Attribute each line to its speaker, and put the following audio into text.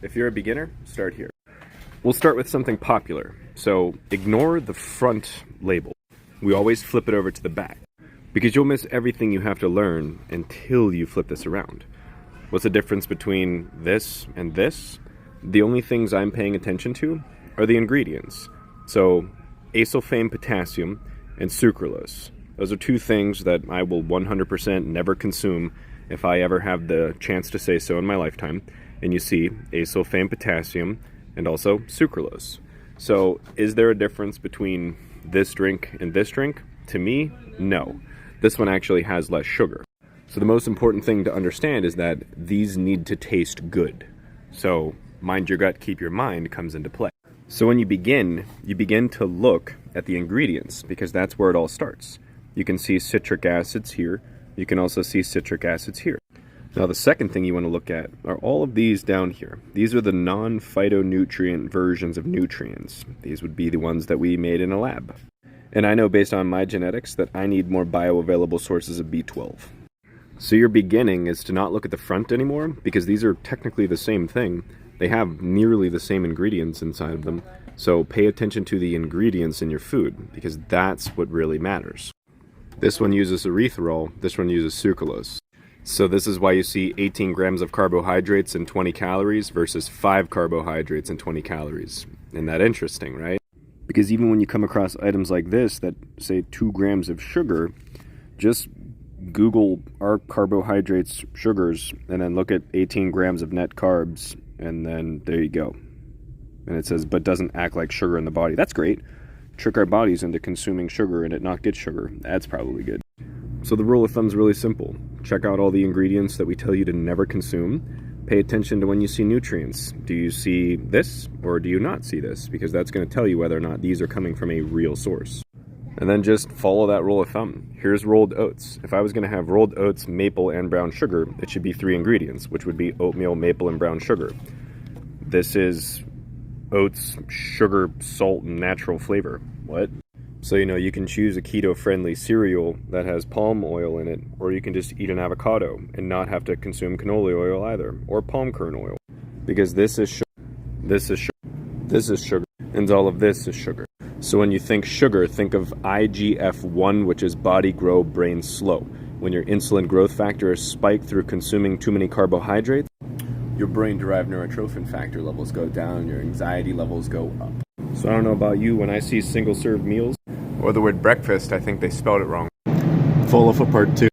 Speaker 1: If you're a beginner, start here. We'll start with something popular, so ignore the front label. We always flip it over to the back, because you'll miss everything you have to learn until you flip this around. What's the difference between this and this? The only things I'm paying attention to are the ingredients. So, acesulfame potassium and sucralose. Those are two things that I will 100% never consume if I ever have the chance to say so in my lifetime. And you see acesulfame potassium and also sucralose. So, is there a difference between this drink and this drink? To me, no. This one actually has less sugar. So the most important thing to understand is that these need to taste good. So, mind your gut, keep your mind comes into play. So when you begin to look at the ingredients, because that's where it all starts. You can see citric acids here. You can also see citric acids here. Now the second thing you want to look at are all of these down here. These are the non-phytonutrient versions of nutrients. These would be the ones that we made in a lab. And I know based on my genetics that I need more bioavailable sources of B12. So your beginning is to not look at the front anymore, because these are technically the same thing. They have nearly the same ingredients inside of them. So pay attention to the ingredients in your food, because that's what really matters. This one uses erythritol, this one uses sucralose. So this is why you see 18 grams of carbohydrates and 20 calories versus 5 carbohydrates and 20 calories. Isn't that interesting, right? Because even when you come across items like this that say 2 grams of sugar, just Google our carbohydrates, sugars, and then look at 18 grams of net carbs, and then there you go. And it says, but doesn't act like sugar in the body. That's great. Trick our bodies into consuming sugar and it not get sugar. That's probably good. So the rule of thumb is really simple. Check out all the ingredients that we tell you to never consume. Pay attention to when you see nutrients. Do you see this or do you not see this? Because that's going to tell you whether or not these are coming from a real source. And then just follow that rule of thumb. Here's rolled oats. If I was going to have rolled oats, maple, and brown sugar, it should be 3 ingredients, which would be oatmeal, maple, and brown sugar. This is oats, sugar, salt, and natural flavor. What? So, you can choose a keto-friendly cereal that has palm oil in it, or you can just eat an avocado and not have to consume canola oil either, or palm kernel oil. Because this is sugar, this is sugar, this is sugar, and all of this is sugar. So when you think sugar, think of IGF-1, which is body grow, brain slow. When your insulin growth factor is spiked through consuming too many carbohydrates, your brain-derived neurotrophin factor levels go down, your anxiety levels go up. So I don't know about you, when I see single-serve meals, or the word breakfast, I think they spelled it wrong. Fall off a part 2.